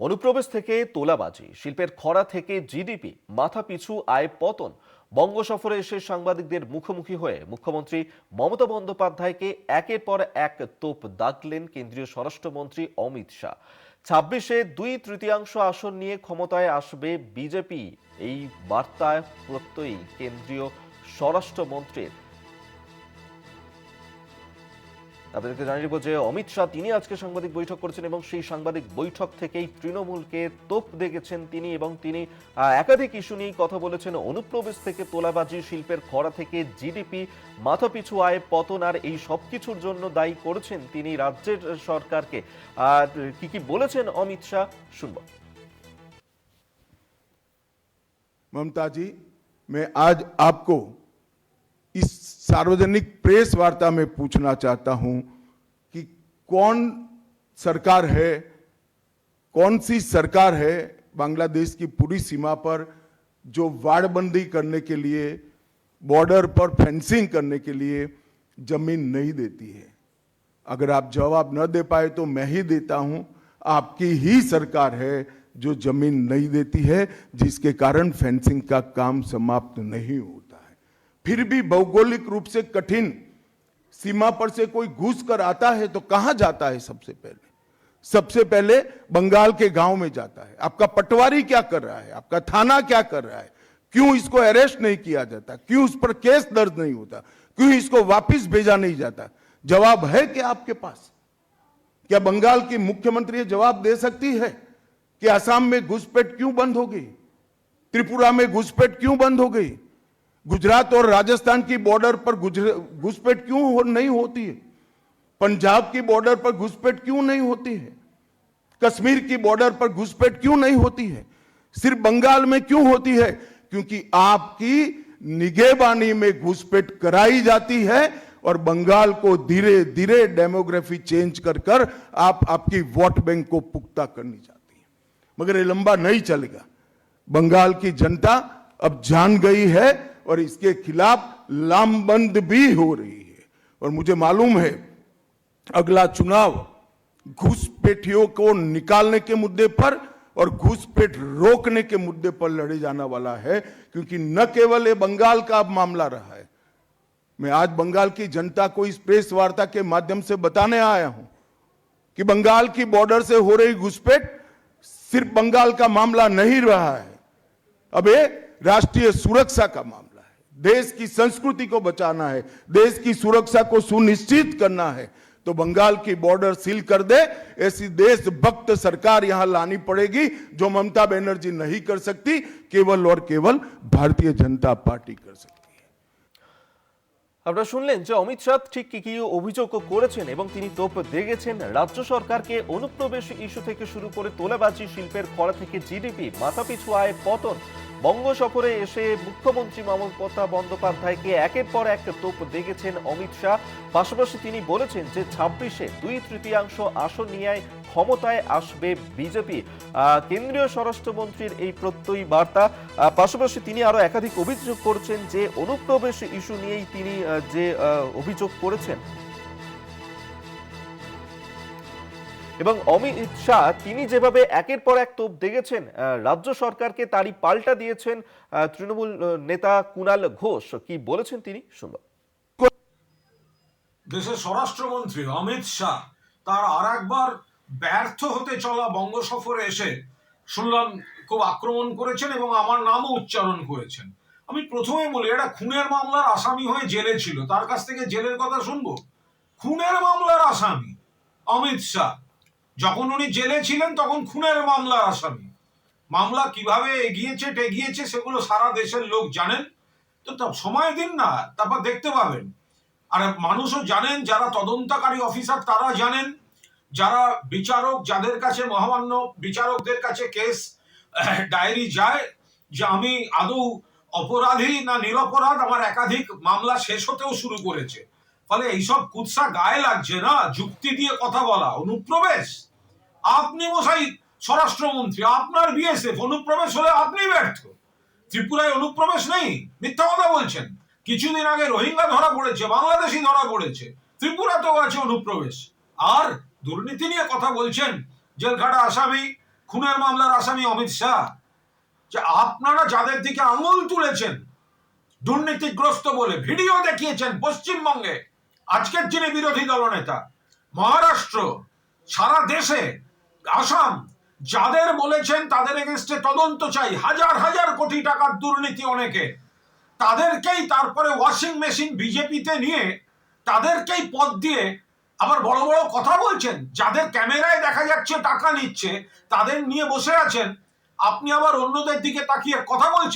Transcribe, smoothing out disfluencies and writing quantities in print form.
অনুপ্রবেশ থেকে তোলাবাজি, শিল্পের খরা থেকে জিডিপি, মাথাপিছু আয় পতন। বঙ্গ সফরে এসে সাংবাদিকদের মুখোমুখি হয়ে মুখ্যমন্ত্রী মমতা বন্দ্যোপাধ্যায়কে একের পর এক তোপ দাগলেন কেন্দ্রীয় স্বরাষ্ট্রমন্ত্রী অমিত শাহ। ২৬-এ ২/৩ আসন নিয়ে ক্ষমতায় আসবে বিজেপি, এই বার্তায় প্রত্যয়ী কেন্দ্রীয় স্বরাষ্ট্রমন্ত্রীর। আপনাদেরকে জানিয়ে দেব যে অমিত শাহ তিনি আজকে সাংবাদিক বৈঠক করেছেন এবং সেই সাংবাদিক বৈঠক থেকেই তৃণমূলকে তোপ দেখেছেন তিনি, এবং তিনি একাধিক ইস্যু নিয়ে কথা বলেছেন। অনুপ্রবেশ থেকে তোলাবাজি, শিল্পের খরা থেকে জিডিপি, মাথাপিছু আয় পতন, আর এই সব কিছুর জন্য দায়ী করেছেন তিনি রাজ্যের সরকারকে। আর কি কি বলেছেন অমিত শাহ শুনব। ममता जी, मैं आज आपको इस सार्वजनिक प्रेस वार्ता में पूछना चाहता हूं कि कौन सरकार है, कौन सी सरकार है बांग्लादेश की पूरी सीमा पर जो वाड़बंदी करने के लिए, बॉर्डर पर फेंसिंग करने के लिए जमीन नहीं देती है। अगर आप जवाब न दे पाए तो मैं ही देता हूं, आपकी ही सरकार है जो जमीन नहीं देती है, जिसके कारण फेंसिंग का काम समाप्त नहीं होता है। फिर भी भौगोलिक रूप से कठिन सीमा पर से कोई घुस कर आता है तो कहां जाता है? सबसे पहले बंगाल के गांव में जाता है। आपका पटवारी क्या कर रहा है? आपका थाना क्या कर रहा है? क्यों इसको अरेस्ट नहीं किया जाता? क्यों उस पर केस दर्ज नहीं होता? क्यों इसको वापस भेजा नहीं जाता? जवाब है क्या आपके पास? क्या बंगाल की मुख्यमंत्री जवाब दे सकती है कि असम में घुसपैठ क्यों बंद हो गई? त्रिपुरा में घुसपैठ क्यों बंद हो गई? गुजरात और राजस्थान की बॉर्डर पर घुसपैठ क्यों नहीं होती है? पंजाब की बॉर्डर पर घुसपैठ क्यों नहीं होती है? कश्मीर की बॉर्डर पर घुसपैठ क्यों नहीं होती है? सिर्फ बंगाल में क्यों होती है? क्योंकि आपकी निगहबानी में घुसपैठ कराई जाती है और बंगाल को धीरे धीरे डेमोग्राफी चेंज कर कर आपकी वोट बैंक को पुख्ता करनी चाहती है। मगर ये लंबा नहीं चलेगा। बंगाल की जनता अब जान गई है और इसके खिलाफ लामबंद भी हो रही है। और मुझे मालूम है अगला चुनाव घुसपैठियों को निकालने के मुद्दे पर और घुसपैठ रोकने के मुद्दे पर लड़े जाने वाला है, क्योंकि न केवल ये बंगाल का अब मामला रहा है। मैं आज बंगाल की जनता को इस प्रेस वार्ता के माध्यम से बताने आया हूं कि बंगाल की बॉर्डर से हो रही घुसपैठ सिर्फ बंगाल का मामला नहीं रहा है, अब ये राष्ट्रीय सुरक्षा का मामला है। देश की संस्कृति को बचाना है, देश की सुरक्षा को सुनिश्चित करना है, तो बंगाल की बॉर्डर सील कर दे, ऐसी देशभक्त सरकार यहां लानी पड़ेगी जो ममता बनर्जी नहीं कर सकती, केवल और केवल भारतीय जनता पार्टी कर सकती है। আপনারা শুনলেন যে অমিত শাহ ঠিক কি কি অভিযোগ করেছেন এবং তিনি তোপ দেখেছেন রাজ্য সরকারকে। অনুপ্রবেশ ইস্যু থেকে শুরু করে তোলাবাজি, শিল্পের খরা থেকে জিডিপি, মাথাপিছু আয় পতন। বঙ্গ সফরে এসে মুখ্যমন্ত্রী মমতা বন্দ্যোপাধ্যায়কে একের পর এক তোপ দেখেছেন অমিত শাহ। পাশাপাশি তিনি বলেছেন যে ২৬-এ ২/৩ আসন নিয়ে ক্ষমতায় আসবে বিজেপি। কেন্দ্রীয় স্বরাষ্ট্রমন্ত্রীর এই প্রত্যয়ী বার্তা। পাশাপাশি তিনি আরো একাধিক অভিযোগ করেছেন যে অনুপ্রবেশ ইস্যু নিয়েই তিনি যে অভিযোগ করেছেন, এবং অমিত শাহ তিনি যেভাবে একের পর এক তোপ দেখেছেন রাজ্য সরকারকে, তারই পাল্টা দিয়েছেন তৃণমূল নেতা কুণাল ঘোষ। কি বলেছেন তিনি শুনব। দেশের স্বরাষ্ট্রমন্ত্রী অমিত শাহ তার আর একবার ব্যর্থ হতে চলা বঙ্গ সফরে এসে শুনলাম খুব আক্রমণ করেছেন এবং আমার নামও উচ্চারণ করেছেন। আমি প্রথমে বলি, এটা খুনের মামলার আসামি হয়ে জেলে ছিল, তার কাছ থেকে জেলের কথা শুনবো? খুনের মামলার আসামি অমিত শাহ, যখন উনি জেলে ছিলেন তখন খুনের মামলার আসামি। মামলা কিভাবে এগিয়েছে টেগিয়েছে সেগুলো সারা দেশের লোক জানেন। তো সময় দিন না, তারপর দেখতে পাবেন। আর মানুষও জানেন, যারা তদন্তকারী অফিসার তারা জানেন, যারা বিচারক, যাদের কাছে মহামান্য বিচারকদের কাছে কেস ডায়েরি যায় যে আমি আদৌ অপরাধী না নিরপরাধ, আমার একাধিক মামলা শেষ হতেও শুরু করেছে। ফলে এইসব কুৎসা গায়ে লাগছে না যুক্তি দিয়ে কথা বলা। অনুপ্রবেশ, আপনি মশাই স্বরাষ্ট্রমন্ত্রী, আপনার বিএসএফ, অনুপ্রবেশ হলে আপনি ব্যর্থ। ত্রিপুরায় অনুপ্রবেশ নেই, মিথ্যা কথা বলছেন। কিছুদিন আগে রোহিঙ্গা ধরা পড়েছে, বাংলাদেশি ধরা পড়েছে, ত্রিপুরাতেও আছে অনুপ্রবেশ। আর দুর্নীতি নিয়ে কথা বলছেন, জেলখাটা আসামি, খুনের মামলার আসামি অমিত শাহ, যে আপনারা যাদের দিকে আঙুল তুলেছেন দুর্নীতিগ্রস্ত বলে, ভিডিও দেখিয়েছেন পশ্চিমবঙ্গে, আজকের যিনি বিরোধী দলনেতা, মহারাষ্ট্র, সারা দেশে, আসাম, যাদের বলেছেন তাদের এগেনস্টে তদন্ত চাই, হাজার হাজার কোটি টাকার দুর্নীতি অনেকে, তাদেরকেই তারপরে ওয়াশিং মেশিন বিজেপিতে নিয়ে তাদেরকেই পদ দিয়ে আবার বড় বড় কথা বলছেন। যাদের ক্যামেরায় দেখা যাচ্ছে টাকা নিচ্ছে, তাদের নিয়ে বসে আছেন, আপনি আবার অন্যদের দিকে তাকিয়ে কথা বলছেন।